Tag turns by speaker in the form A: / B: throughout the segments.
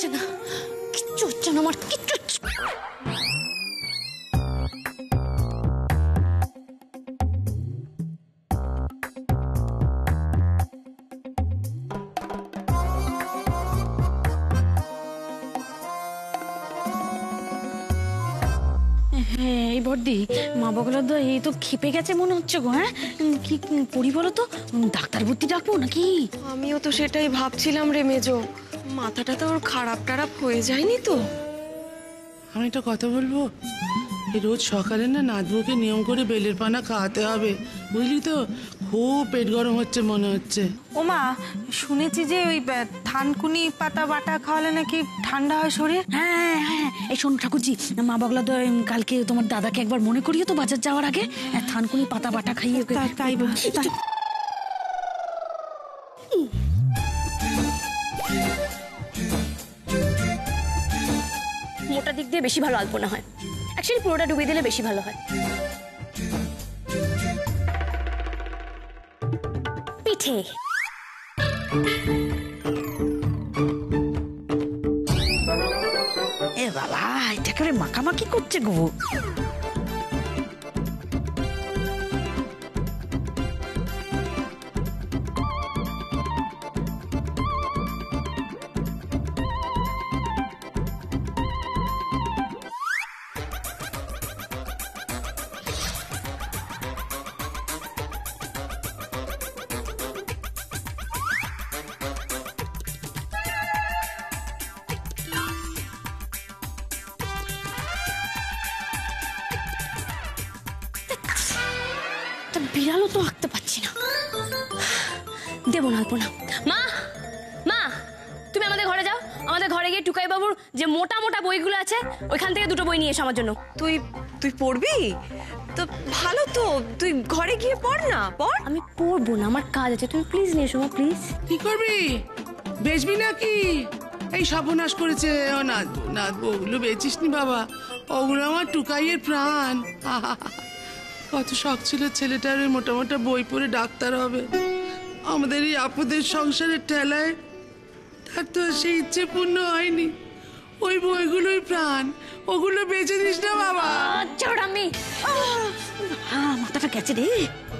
A: হচ্ছে না, কিচ্ছু হচ্ছে না, আমার কিচ্ছু হচ্ছে না। হ্যাঁ এই বর্দি, মা বগলা তো এই তো খেপে গেছে মনে হচ্ছে গো। হ্যাঁ কি করি বলো তো, ডাক্তার ভর্তি ডাকবো নাকি?
B: আমিও তো সেটাই ভাবছিলাম রে মেজো, মাথাটা তো ওর খারাপ টারাপ হয়ে যায়নি তো?
C: আমি একটা কথা বলবো, এই রোজ সকালে না নাতবুকে নিয়ম করে বেলের পানা খাওয়াতে হবে, বুঝলি তো? খুব পেট গরম হচ্ছে মনে হচ্ছে।
D: ওমা, শুনেছি যে ওই থানকুনি পাতা বাটা খাওয়ালে নাকি ঠান্ডা হয় শরীর।
A: হ্যাঁ হ্যাঁ, এই শোনো ঠাকুরজি, মা বগলা তো কালকে তোমার দাদাকে একবার মনে করিয়ে তো বাজার যাওয়ার আগে থানকুনি পাতা বাটা খাইয়ে।
D: তাই
E: মোটা দিক দিয়ে বেশি ভালো আলপনা হয়, অ্যাকচুয়ালি পুরোটা ডুবিয়ে দিলে বেশি ভালো হয়। পিঠে
A: এ বাবা, এটা করে মাখামাখি করছে গো। বিড়ালও তো আঁকতে পারছি না,
E: দেবো না আলপনা। মা মা, তুমি আমাদের ঘরে যাও, আমাদের ঘরে গিয়ে টুকাই বাবুর যে মোটা মোটা বইগুলো আছে ওইখান থেকে দুটো বই নিয়ে এসো আমার জন্য।
B: তুই তুই পড়বি তো? ভালো তো, তুই ঘরে গিয়ে পড় না, পড়।
E: আমি পড়বো না, আমার কাজ আছে, তুমি প্লিজ নিয়ে এসো মা, প্লিজ।
C: কি করবি, বেচবি নাকি? এই সর্বনাশ করেছে ও নাতবু, নাতবু ওগুলো বেচিস নি বাবা, ওগুলো আমার টুকাইয়ের প্রাণ। কত শখ ছিল ছেলেটার ওই মোটা মোটা বই পড়ে ডাক্তার হবে, আমাদের এই আপদের সংসারের ঠেলায় তার তো সেই ইচ্ছে পূর্ণ হয়নি। ওই বইগুলোই প্রাণ, ওগুলো বেচে দিস না বাবা।
E: চলো আমি,
A: মাথাটা গেছে রে।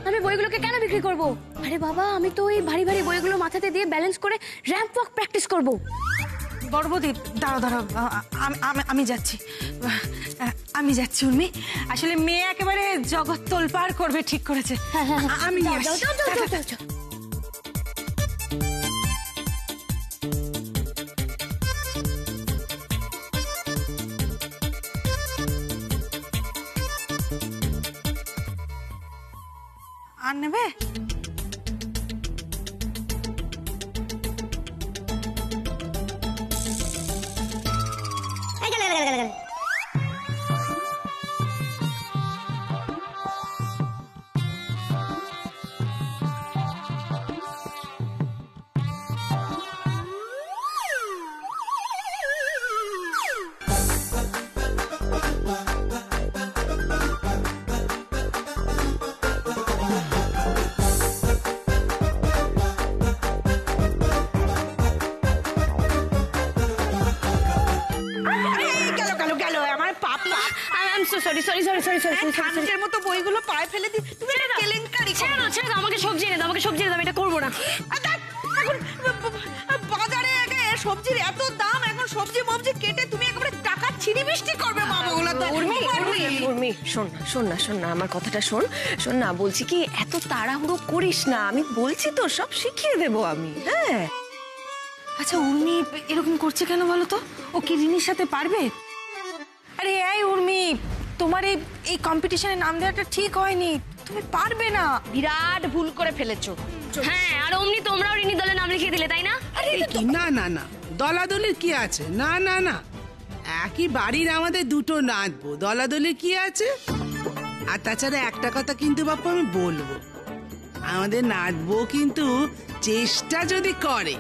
E: আমি বইগুলোকে কেন বিক্রি করব? আরে বাবা, আমি তো ওই ভারী ভারী বইগুলো মাথাতে দিয়ে ব্যালেন্স করে র্যাম্প ওয়াক প্র্যাকটিস করব।
D: বড়বদি দাঁড়াও, আমি যাচ্ছি, আমি যাচ্ছি উর্মি। আসলে মেয়ে একেবারে জগৎ তোলপাড় করবে ঠিক করেছে। আমি নিয়ে আসছি। আর নেবে? খানকের মতো বইগুলো পায়ে ফেলে দি, তুমি এটা কেলেঙ্কারি করো।
E: ছেড়ে দাও, আমাকে সবজি এনে দাও, আমাকে সবজি এনে দাও, আমি এটা করবো না।
D: এখন বাজারে সবজির এত দাম, এখন সবজি মবজি কেটে তুমি একেবারে টাকা ছিড়ি বৃষ্টি করবে মা বগুলা তো।
B: উর্মি শোন না আমার কথাটা শোন না, বলছি কি এত তাড়াহুড়ো করিস না, আমি বলছি তো সব শিখিয়ে দেবো আমি। হ্যাঁ
D: আচ্ছা উর্মি এরকম করছে কেন বলো তো? ও কি রিনির সাথে পারবে? আরে এই উর্মি, তোমার এই কম্পিটিশনে নাম দেওয়াটা ঠিক হয়নি, তুমি পারবে না,
E: বিরাট ভুল করে ফেলেছো। হ্যাঁ, আর অমনি তোমরাও রিনি দলে নাম লিখিয়ে দিলে, তাই না?
C: না না না, দলাদলির কি আছে? না না না, একই বাড়ির আমাদের দুটো নাতবো, দলাদলির কি আছে? আর তাছাড়া একটা কথা কিন্তু বাপু আমি বলবো, আমাদের নাতবো কিন্তু চেষ্টা যদি করে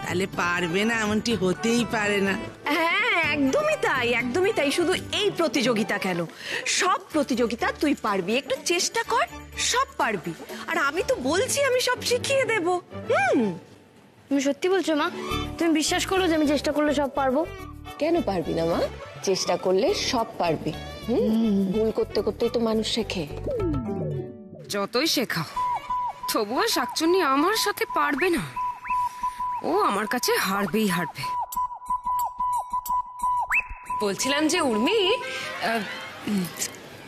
C: তাহলে পারবে না এমনটি হতেই পারে না।
B: হ্যাঁ একদমই তাই। শুধু এই প্রতিযোগিতা কেন, সব প্রতিযোগিতা তুই পারবি, একটু চেষ্টা কর, সব পারবি। আর আমি তো বলছি আমি সব শিখিয়ে দেব।
E: তুমি সত্যি বলছো মা? তুমি বিশ্বাস করো যে আমি চেষ্টা করলে সব পারবো?
B: কেন পারবি না মা? চেষ্টা করলে সব পারবি। ভুল করতে করতেই তো মানুষ শেখে।
F: যতই শেখাও তবুও শাকচুন্নি আমার সাথে পারবে না। ও আমার কাছে হারবেই হারবে। বলছিলাম যে উর্মি,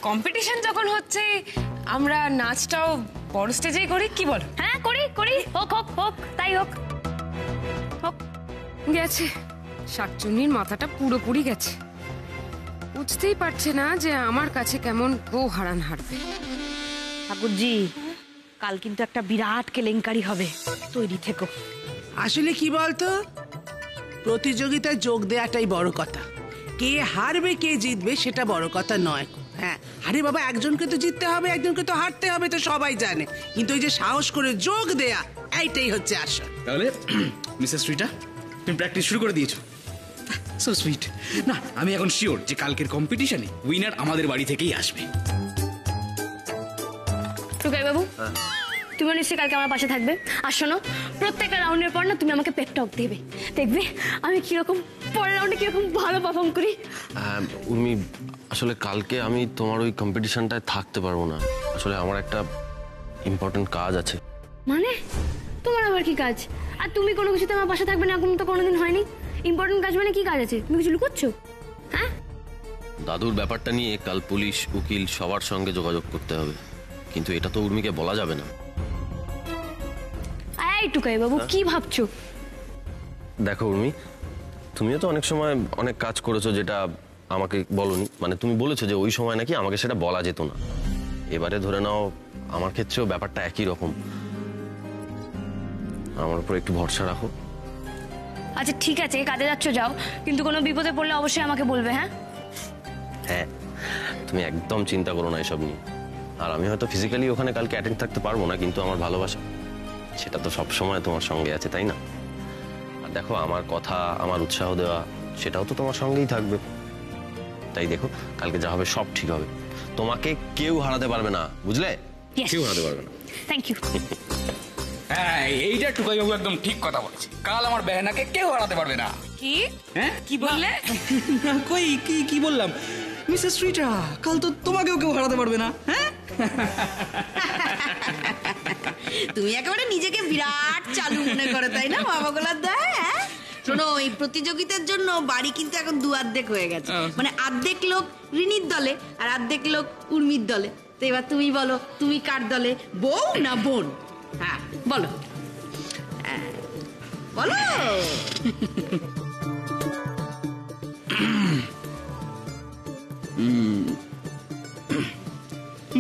F: কম্পিটিশন যখন হচ্ছে আমরা নাচটাও বড় স্টেজেই করি, কি বল?
E: হ্যাঁ করি করি, হোক হোক হোক, তাই হোক। হোক।
F: গেছে শাকচুন্নির মাথাটা পুরোপুরি গেছে। বুঝতেই পারছে না যে আমার কাছে কেমন বউ হারান হারবে।
D: ঠাকুরজি, কাল কিন্তু একটা বিরাট কেলেঙ্কারি হবে, তৈরি থেকো।
C: আসলে কি বলতো, প্রতিযোগিতায় যোগ দেওয়াটাই বড় কথা। কে হারবে কে জিতবে সেটা বড় কথা নয়। হ্যাঁ, আরে বাবা, একজনকে তো জিততে হবে, একজনকে তো হারতে হবে, তো সবাই জানে। কিন্তু ওই যে সাহস করে যোগ দেয়া, এইটাই হচ্ছে আসল।
G: তাহলে মিসেস রিটা, তুমি প্র্যাকটিস শুরু করে দিয়েছো? So sweet. না, আমি এখন শিওর যে কালকের কম্পিটিশনে উইনার আমাদের বাড়ি থেকেই আসবে।
E: টুকাই বাবু, তুমি নিশ্চয়ই কালকে আমার পাশে থাকবে। আর শোনো, প্রত্যেকটা রাউন্ডের পর না তুমি আমাকে পেপ টক দেবে। দেখবে আমি কিরকম পরের রাউন্ডে কিরকম ভালো পারফর্ম করি।
H: উর্মি, আসলে কালকে আমি তোমার ওই কম্পিটিশনটায় থাকতে পারবো না। আসলে আমার একটা ইম্পর্টেন্ট কাজ আছে।
E: মানে তোমার আবার কি কাজ? আর তুমি কোনো কিছুতে আমার পাশে থাকবে না, এখন তো কোনোদিন হয়নি। ইম্পর্টেন্ট কাজ মানে কি কাজ আছে? তুমি কিছু লুকোচ্ছো? হ্যাঁ,
H: দাদুর ব্যাপারটা নিয়ে কাল পুলিশ, উকিল সবার সঙ্গে যোগাযোগ করতে হবে, কিন্তু এটা তো উর্মিকে বলা যাবে না।
E: এই টুকাই বাবু, কি ভাবছো?
H: দেখো উর্মি, তুমিও তো অনেক সময় অনেক কাজ করেছো যেটা আমাকে বলনি। মানে তুমি বলেছো যে ওই সময় নাকি আমাকে সেটা বলা যেত না। এবারে ধরে নাও আমার ক্ষেত্রেও ব্যাপারটা একই রকম। আমার উপর একটু ভরসা রাখো।
E: আচ্ছা ঠিক আছে, কাজে যাচ্ছ যাও, কিন্তু কোনো বিপদে পড়লে অবশ্যই আমাকে বলবে। হ্যাঁ
H: হ্যাঁ, তুমি একদম চিন্তা করো না এসব নিয়ে। আর আমি হয়তো ফিজিক্যালি ওখানে কালকে অ্যাটেন্ড থাকতে পারবো না, কিন্তু আমার ভালোবাসা সেটা তো সব সময় তোমার সঙ্গে আছে, তাই না? আর দেখো, আমার কথা, আমার উৎসাহ দেওয়া, সেটাও তো তোমার সঙ্গেই থাকবে। তাই দেখো, কালকে যা হবে সব ঠিক হবে। তোমাকে কেউ হারাতে পারবে না, বুঝলে? কেউ হারাতে পারবে না।
E: Thank you.
G: হ্যাঁ, এইটা টুকাই বাবু একদম ঠিক কথা বলেছে। কাল আমার বেহানাকে কেউ হারাতে পারবে না।
F: কি
G: হ্যাঁ,
F: কি বললে?
G: কই কি বললাম? মিসেস রিটা, কাল তো তোমাকেও কেউ হারাতে পারবে না। হ্যাঁ,
I: তুমি একেবারে নিজেকে বিরাট চালু মনে করো, তাই না বাবা গোলার দা? হ্যাঁ, শোনো, এই প্রতিযোগিতার জন্য বাড়ি কিন্তু এখন দু অর্ধেক হয়ে গেছে। মানে অর্ধেক লোক রিনির দলে আর অর্ধেক লোক উর্মির দলে। তো এবার তুমি বলো, তুমি কার দলে, বউ না বোন? হ্যাঁ বলো, বলো।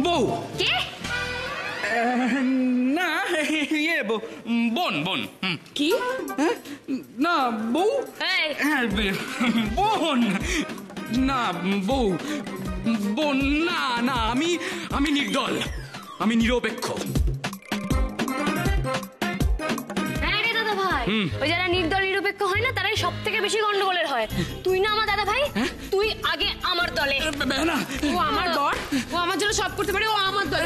G: বউ?
E: কে?
G: না, ইয়ে বোন।
F: কি?
G: না, বউ।
E: এই,
G: হ্যাঁ, বোন না, বউ। বোন না, আমি নির্দল, আমি নিরপেক্ষ।
E: হ্যাঁ রে দাদা ভাই, ওই যারা নির্দল নিরপেক্ষ হয় না, তারাই সব থেকে বেশি গন্ডগোলের হয়। তুই না আমার দাদা ভাই, তুই আগে আমার দলে।
G: না,
F: ও আমার বর, ও আমার জন্য সব করতে পারে, ও আমার দল।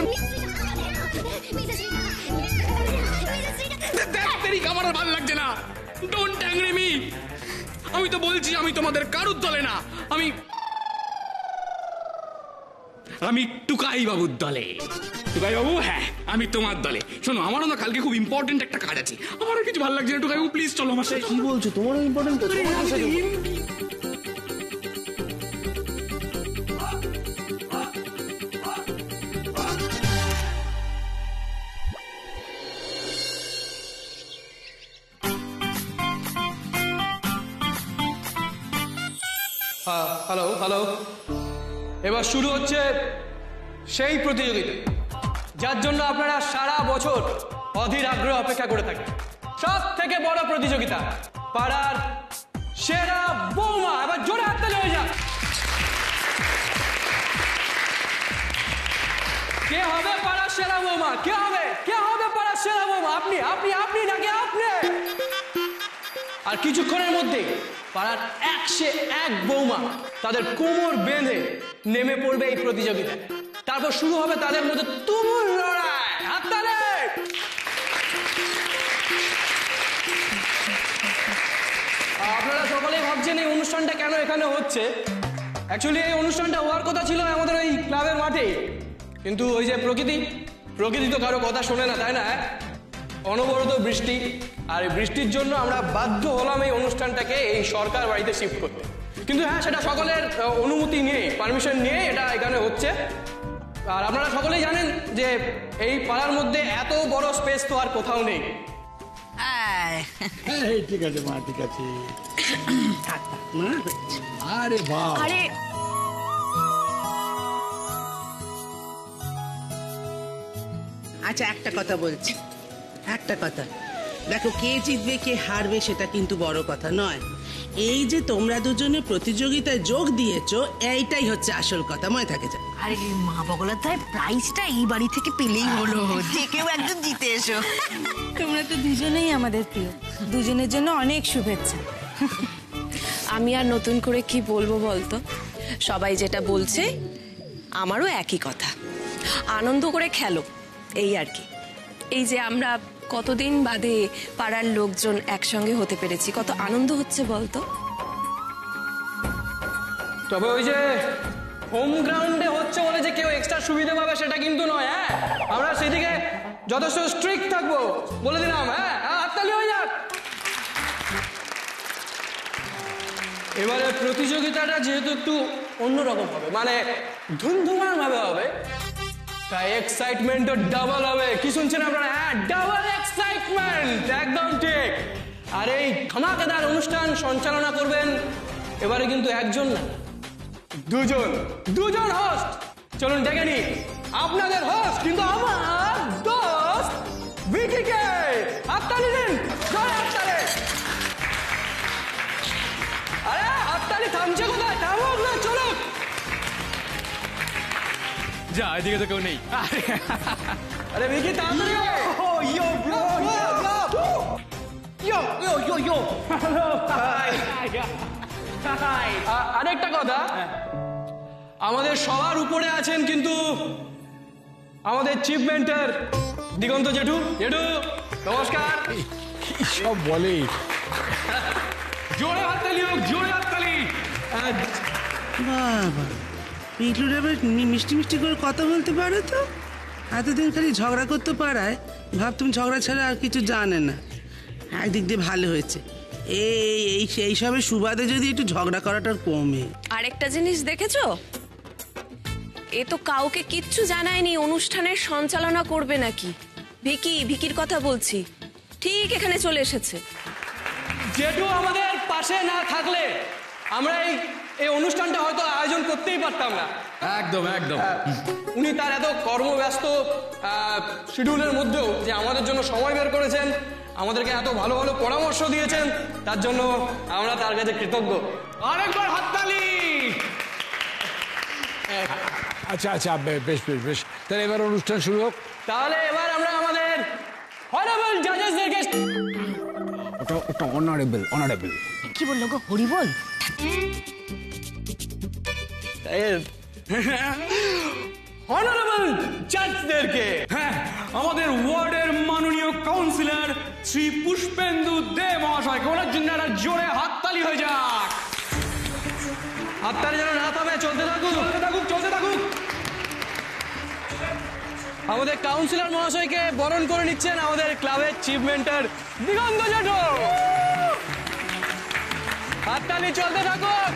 G: আমার আর ভালো লাগছে না। Don't angry me. আমি তো বলছি আমি তোমাদের কারুর দলে না, আমি টুকাই বাবুর দলে। টুকাই বাবু, হ্যাঁ আমি তোমার দলে। শোনো, আমারও না কালকে খুব ইম্পর্টেন্ট একটা কাজ আছে। আমারও কিছু ভালো লাগছে না। টুকাই বাবু প্লিজ চলো আমার সাথে।
H: কি বলছো? তোমারও ইম্পর্টেন্ট?
J: হ্যালো, এবার শুরু হচ্ছে সেই প্রতিযোগিতা যার জন্য আপনারা সারা বছর অধীর আগ্রহ অপেক্ষা করে থাকেন। সব থেকে বড় প্রতিযোগিতা, পাড়ার সেরা বৌমা। এবার জোরে হাততালি হয়ে যাক। কে হবে পাড়ার সেরা বৌমা? কে হবে পাড়ার সেরা বৌমা? আপনি নাকি আপনি? আর কিছুক্ষণের মধ্যে পাড়ার 101 বৌমা তাদের কোমর বেঁধে নেমে পড়বে এই প্রতিযোগিতায়। তারপর শুরু হবে তাদের মধ্যে তুমুল লড়াই। হাততালি। জানছেন এই অনুষ্ঠানটা কেন এখানে হচ্ছে। অ্যাকচুয়ালি এই অনুষ্ঠানটা হওয়ার কথা ছিল আমাদের ওই ক্লাবের মাঠে, কিন্তু ওই যে প্রকৃতি তো কারো কথা শোনে না, তাই না? অনবরত বৃষ্টি, আর এই বৃষ্টির জন্য আমরা বাধ্য হলাম এই অনুষ্ঠানটাকে এই সরকার বাড়িতে শিফট করতে। কিন্তু হ্যাঁ, সেটা সকলের অনুমতি নিয়ে, পারমিশন নিয়ে এটা এখানে হচ্ছে। আর আপনারা সকলেই জানেন যে এই পাড়ার মধ্যে এত বড় স্পেস তো আর কোথাও নেই।
K: ঠিক আছে মা, ঠিক আছে। আরে বাবা,
B: আরে
C: আচ্ছা, একটা কথা বলছি, একটা কথা। দেখো, কে জিতবে কে হারবে সেটা কিন্তু বড় কথা নয়। এই যে তোমরা দুজনে প্রতিযোগিতায় যোগ দিয়েছো, এইটাই হচ্ছে আসল কথা, মনে থাকে যা।
I: আরে মা বগলার প্রাইজটা এই বাড়ি থেকে পেলেই হলো, যে কেউ একজন জিতে এসো।
D: তোমরা তো দুজনেই আমাদের প্রিয়, দুজনের জন্য অনেক শুভেচ্ছা।
B: আমি আর নতুন করে কি বলবো বলতো, সবাই যেটা বলছে আমারও একই কথা, আনন্দ করে খেলো, এই আর কি। এই যে আমরা কতদিন বাদে পাড়ার লোকজন একসঙ্গে হতে পেরেছি, কত আনন্দ হচ্ছে বলতো।
J: তবে ওই যে হোম গ্রাউন্ডে হচ্ছে বলে যে কেউ এক্সট্রা সুবিধা পাবে সেটা কিন্তু নয়। হ্যাঁ, আমরা সেদিকে যথেষ্ট স্ট্রিক্ট থাকবো, বলে দিলাম। হ্যাঁ, হাততালি হয়ে যাক। এবারে প্রতিযোগিতাটা যেহেতু একটু অন্যরকম হবে, মানে ধুমধুমার ভাবে হবে, তাই এক্সাইটমেন্টও ডাবল হবে। কি শুনছেন আপনারা? হ্যাঁ, ডাবল এক্সাইটমেন্ট, একদম ঠিক। আর এই ধামাকেদার অনুষ্ঠান সঞ্চালনা করবেন এবারে কিন্তু একজন না, দুজন হোস্ট। চলুন ডেকে নি আপনাদের হোস্ট, কিন্তু আমার দোস্ত ভিকিকে। হাততালি দিন, জোরে হাততালি। আরে হাততালি থামছে কোথায়? থামুক না, চলুক।
G: যা, এদিকে তো কেউ নেই।
J: আরে ভিকি, তাড়াতাড়ি আরেকটা কথা, আমাদের সবার উপরে আছেন কিন্তু আমাদের চিফ মেন্টর দিগন্ত জেঠু। নমস্কার।
K: সব বলে।
G: জোরে হাততালি হোক, জোরে হাততালি।
C: বাবা, পিটলুর এবার মিষ্টি মিষ্টি করে কথা বলতে পারে তো। এতদিন খালি ঝগড়া করতে পারায় ভাবতুম ঝগড়া ছাড়া আর কিছু জানে না। একদিক দিয়ে ভালো হয়েছে, এই সবের সুবাদে যদি একটু ঝগড়া করাটা কমে।
B: আরেকটা জিনিস দেখেছো, এ তো কাউকে কিচ্ছু জানায়নি অনুষ্ঠানের সঞ্চালনা করবে নাকি। ভিকির কথা বলছি, ঠিক এখানে চলে এসেছে।
J: জেঠু আমাদের পাশে না থাকলে আমরা এই অনুষ্ঠানটা হয়তো আয়োজন করতেই পারতাম না।
G: একদম একদম।
J: উনি তার এত কর্মব্যস্ত শিডিউলের মধ্যেও যে আমাদের জন্য সময় বের করেছেন, আমাদেরকে এত ভালো ভালো পরামর্শ দিয়েছেন, তার জন্য আমরা তার কাছে কৃতজ্ঞ।
G: আরেকবার হাততালি।
K: আচ্ছা আচ্ছা, বেশ বেশ বেশ, তাহলে এবার অনুষ্ঠান শুরু হোক।
J: তাহলে এবার আমরা আমাদের হরেবল জাজেসদেরকে।
K: ওটা অনারেবল।
I: কি বললো গো, হরি বল?
J: অনারেবল জাজদেরকে,
G: হ্যাঁ, আমাদের ওয়ার্ডের মাননীয় কাউন্সিলর শ্রী পুষ্পেন্দু দে মহাশয়কে, ওনার জন্য একটা জোরে হাততালি হয়ে যাক।
J: হাততালি যেন না থামে, চলতে থাকুক। আমাদের কাউন্সিলর মহাশয়কে বরণ করে নিচ্ছেন আমাদের ক্লাবের চিফ মেন্টর দিগন্ত জেঠু। হাততালি চলতে থাকুক।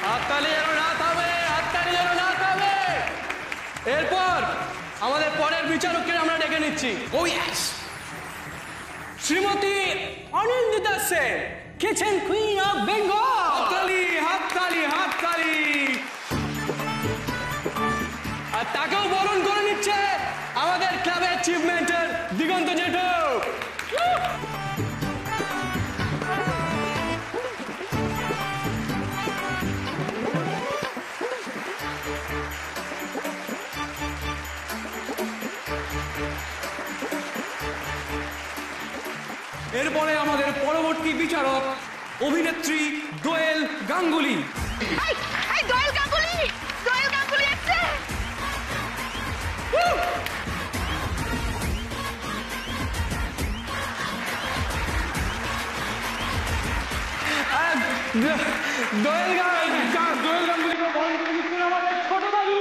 J: হাততালি যেন না থামে। এরপর আমাদের পরের বিচারককে আমরা ডেকে নিচ্ছি। Oh yes, Shrimati Anindita Sen, kitchen queen of Bengal. হাততালি। আর তাকেও বরণ করে নিচ্ছে আমাদের ক্লাবের চিফ মেন্টর দিগন্ত জেঠু।
G: এরপরে আমাদের পরবর্তী বিচারক
J: অভিনেত্রী দোয়েল গাঙ্গুলি।
D: দোয়েল গাঙ্গুলি এসছে।
J: দোয়েল গাঙ্গুলিকে বরণ করে দিচ্ছেন আমাদের ছোট দাদু।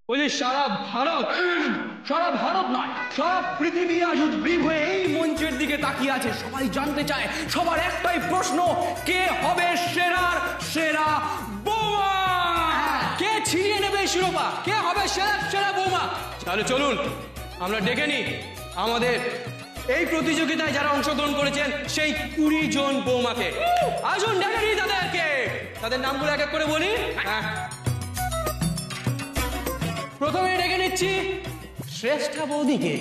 J: বলছি সারা ভারত নয়, সারা পৃথিবী আজ উদ্গ্রীব হয়ে এই মঞ্চের দিকে তাকিয়ে আছে। সবাই জানতে চায়, সবার একটাই প্রশ্ন, কে হবে সেরা বৌমা? কে ছিনিয়ে নেবে শিরোপা? কে হবে সেরা বৌমা? তাহলে চলুন আমরা ডেকে নিই আমাদের এই প্রতিযোগিতায় যারা অংশগ্রহণ করেছেন সেই 20 জন বৌমাকে। আসুন ডেকে নিই তাদেরকে। তাদের নামগুলো এক এক করে বলি। প্রথমে ডেকে নিচ্ছি শ্রেষ্ঠা বৌদিকে।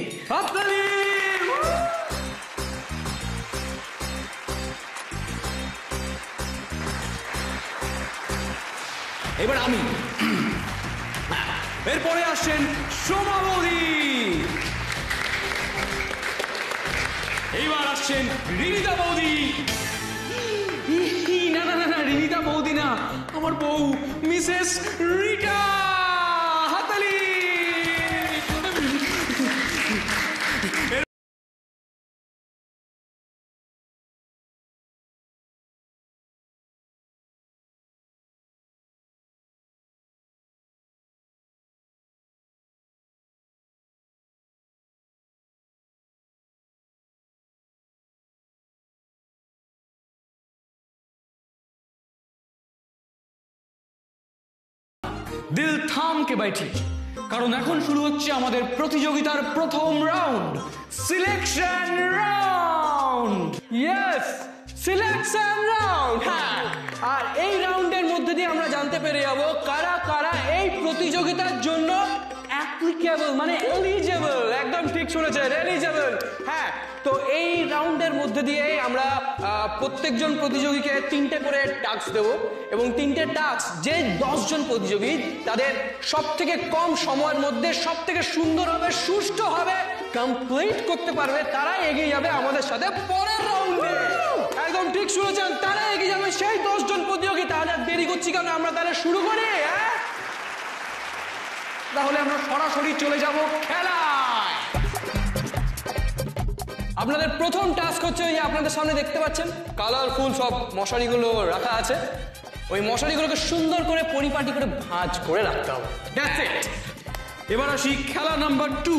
J: এবার আমি। এরপরে আসছেন সোমা বৌদি। এইবার আসছেন রিনিতা বৌদি। না রিনিতা বৌদি না, আমার বউ মিসেস রিটা। হাতালি। দিল থাম কে बैठी, কারণ এখন শুরু হচ্ছে আমাদের প্রতিযোগিতার প্রথম round, selection round. Yes, selection round. হ্যাঁ, আর এই রাউন্ডের মধ্যে দিয়ে আমরা জানতে পেরে যাবো কারা কারা এই প্রতিযোগিতার জন্য অ্যাপ্লিকেবল, মানে এলিজিবল। একদম ঠিক শুনেছেন, এলিজিবল। হ্যাঁ, তো এই রাউন্ডের মধ্যে দিয়ে আমরা প্রত্যেকজন প্রতিযোগীকে 3টে করে টাস্ক দেব, এবং 3টে টাস্ক যে 10 জন প্রতিযোগী তাদের সব থেকে কম সময়ের মধ্যে সব থেকে সুন্দরভাবে সুষ্ঠুভাবে কমপ্লিট করতে পারবে, তারা এগিয়ে যাবে আমাদের সাথে পরের রাউন্ডে। একদম ঠিক শুনেছেন, তারা এগিয়ে যাবে সেই 10 জন প্রতিযোগী। তাহলে দেরি করছি কেন, আমরা তাহলে শুরু করি। হ্যাঁ, তাহলে আমরা সরাসরি চলে যাব খেলায়। আপনাদের প্রথম টাস্ক হচ্ছে ওই আপনাদের সামনে দেখতে পাচ্ছেন কালারফুল সব মশারিগুলো রাখা আছে। ওই মশারিগুলোকে সুন্দর করে পরিপাটি করে ভাঁজ করে রাখতে হবে। That's it. এবার আসি খেলা নাম্বার 2।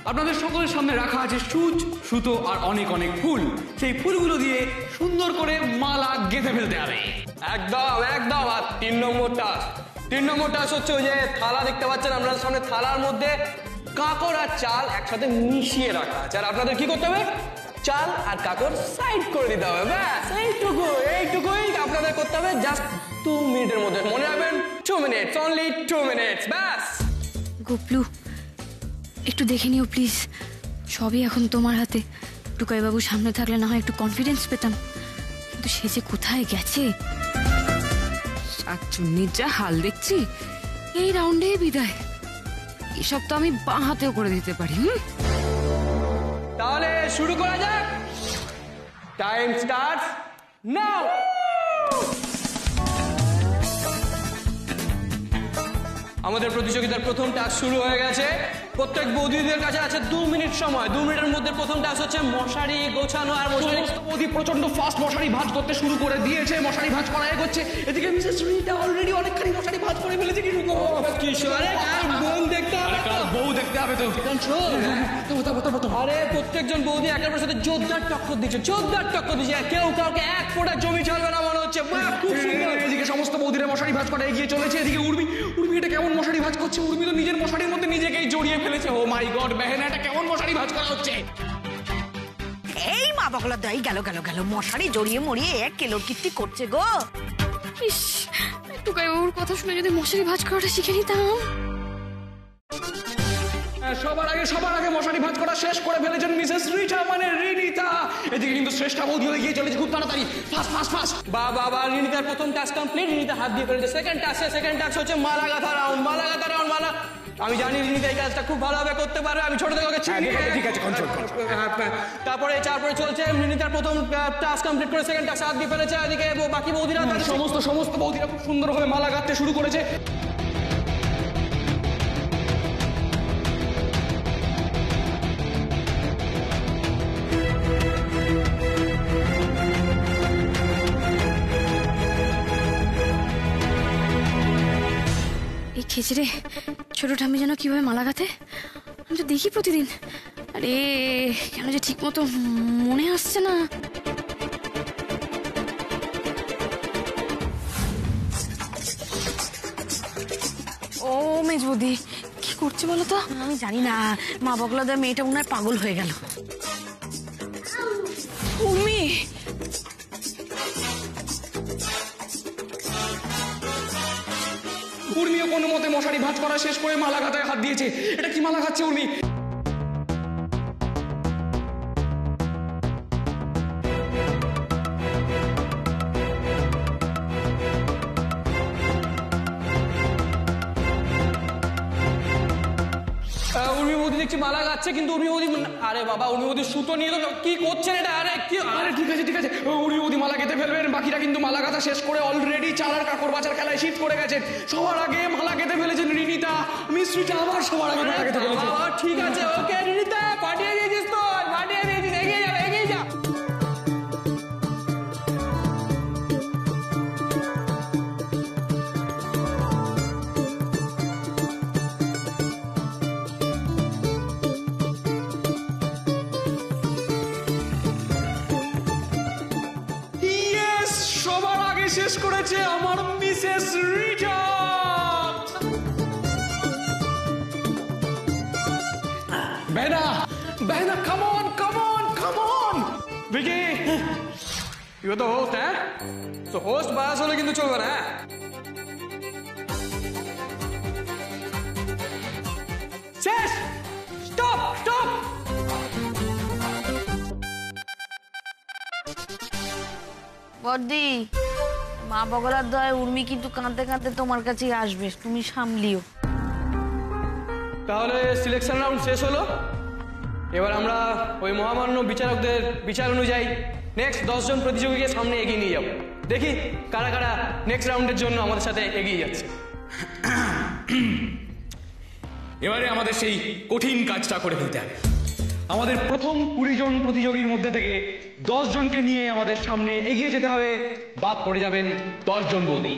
J: আপনাদের সকলের সামনে রাখা আছে সুচ, সুতো আর অনেক অনেক ফুল। সেই ফুলগুলো দিয়ে সুন্দর করে মালা গেঁথে ফেলতে হবে। একদম একদম। আর 3 নম্বর টাস্ক হচ্ছে ওই যে থালা দেখতে পাচ্ছেন আপনাদের সামনে, থালার মধ্যে কাকড় আর চাল একসাথে মিশিয়ে রাখা আছে। আর আপনাদের কি করতে হবে, চাল আর কাকড় সাইড করে দিতে হবে। ব্যাস এইটুকুই আপনাদের করতে হবে, জাস্ট 2 মিনিটের মধ্যে। মনে রাখবেন 2 মিনিটস, অনলি 2 মিনিটস, ব্যাস।
E: গোপলু, একটু দেখে নিও প্লিজ, সবই এখন তোমার হাতে। টুকাইবাবু সামনে থাকলে না হয় একটু কনফিডেন্স পেতাম, কিন্তু সে যে কোথায় গেছে।
F: শাকচুন্নির যা হাল দেখছি, এই রাউন্ডে বিদায়। এসব তো আমি বাঁ হাতেও করে দিতে পারি।
J: তাহলে শুরু করা যাক। Time starts now. আমাদের প্রতিযোগিতার প্রথম টাস্ক শুরু হয়ে গেছে। প্রত্যেক বৌদিদের কাছে আছে 2 মিনিট সময়। 2 মিনিটের মধ্যে প্রথম টাস্ক হচ্ছে মশারি গোছানো। আর মশারি বৌদি প্রচন্ড ফাস্ট মশারি ভাঁজ করতে শুরু করে দিয়েছে। মশারি ভাঁজ করা এগোচ্ছে। এদিকে মিসেস রিটা অলরেডি অনেকখানি মশারি ভাঁজ করে ফেলেছে। কিশোরে বোন দেখতে হবে, বউ দেখতে হবে তো। আরে প্রত্যেকজন বৌদি একের পর সাথে জোরদার টক্কর দিচ্ছে। কেউ কাউকে এক ফোঁটা জমি চলবে না মনে হচ্ছে। খুব সুন্দর। এদিকে সমস্ত বৌদিরা মশারি ভাঁজ করা এগিয়ে চলেছে। এদিকে উর্মি এটা কেমন মশারি ভাঁজ করছে? উর্মি তো নিজের মশারির মধ্যে নিজেকেই জড়িয়ে ফেলেছে। ও মাই গড, বেহেনা এটা কেমন মশারি ভাঁজ করা হচ্ছে?
I: এই মা বগলা দাই গেল মশারি জড়িয়ে মরিয়ে এক কিলো কীর্তি করছে গো।
E: ইস, টুকাইবাবুর কথা শুনে যদি মশারি ভাঁজ করাটা শিখে নিতাম।
J: সবার আগে মশারি ভাঁজ করা শেষ করে ফেলেছেন মিসেস রিটা, মানে রিনিতা। এদিকে কিন্তু
G: শ্রেষ্ঠা বৌদি হয়ে গিয়ে চলেছে খুব তাড়াতাড়ি। Fast fast fast.
J: বাবা রিনিতার প্রথম টাস্ক কমপ্লিট, রিনিতা হাত দিয়ে ফেলেছে। সেকেন্ড টাস্ক হচ্ছে মালা গাঁথা রাউন্ড। মালা আমি জানি রিনিতা এই কাজটা খুব ভালোভাবে করতে পারবে, আমি ছোট থেকে ওকে চিনি।
K: ঠিক আছে, কন্ট্রোল।
J: তারপরে চলছে রিনিতার প্রথম টাস্ক কমপ্লিট করে সেকেন্ড টাস্ক হাত দিয়ে ফেলেছে। এদিকে বাকি বৌদিরা
G: সমস্ত বৌদিরা খুব সুন্দরভাবে মালা গাঁথতে শুরু করেছে।
E: এই খেচড়ে ছোট ঠাম্মি যেন কিভাবে মালা গাঁথে, আমি তো দেখি প্রতিদিন। আরে কেন যে ঠিক মতো মনে আসছে না।
A: ও মেজবদি কি করছে বলো তো? আমি জানি না, মা বগলাদার মেয়েটা মনে হয় পাগল হয়ে গেল। উর্মি,
G: উর্মিও কোনো মতে মশারি ভাঁজ করা শেষ করে মালা গাঁথায় হাত দিয়েছে। এটা কি মালা গাঁথছে উর্মি?
J: উর্মি বৌদি দেখছি মালা গাচ্ছে, কিন্তু উর্মি বৌদি আরে বাবা উর্মি বৌদি সুতো নিয়ে তো কি করছেন এটা?
G: আরে ঠিক আছে উর্মি বৌদি মালা গেঁথে ফেলবেন, বাকিরা কিন্তু মালা গাঁথা শেষ করে অলরেডি চালার কাকড় বাজার খেলায় শিফট করে গেছেন। সবার আগে মালা গেঁথে ফেলেছেন রিনিতা, মিস্ত্রিটা আবার সবার আগে মালা গেঁথে ফেলেছে।
J: ঠিক আছে, ওকে রিনিতা পাঠিয়ে দিয়েছিস তো, এগিয়ে যা।
G: সবার আগে শেষ করেছে আমার মিসেস রিটা। বেহনা come on
J: Vicky, you are the host, হ্যাঁ? তো হোস্ট বাস হলে কিন্তু চলবে না। শেষ, স্টপ।
A: বদ্দি, মা বগলার দয় উর্মি কিন্তু কাঁদতে কাঁদতে তোমার কাছেই আসবে, তুমি সামলিও।
J: তাহলে সিলেকশন রাউন্ড শেষ হলো। এবার আমরা ওই মহামান্য বিচারকদের বিচার অনুযায়ী নেক্সট 10 জন প্রতিযোগীকে সামনে এগিয়ে নিয়ে যাব। দেখি কারা কারা নেক্সট রাউন্ডের জন্য আমাদের সাথে এগিয়ে যাচ্ছে।
G: এবারে আমাদের সেই কঠিন কাজটা করে ফেলতে হবে। আমাদের প্রথম 20 জন প্রতিযোগীর মধ্যে থেকে 10 জনকে নিয়ে আমাদের সামনে এগিয়ে যেতে হবে। বাদ পড়ে যাবেন 10 জন বৌদি।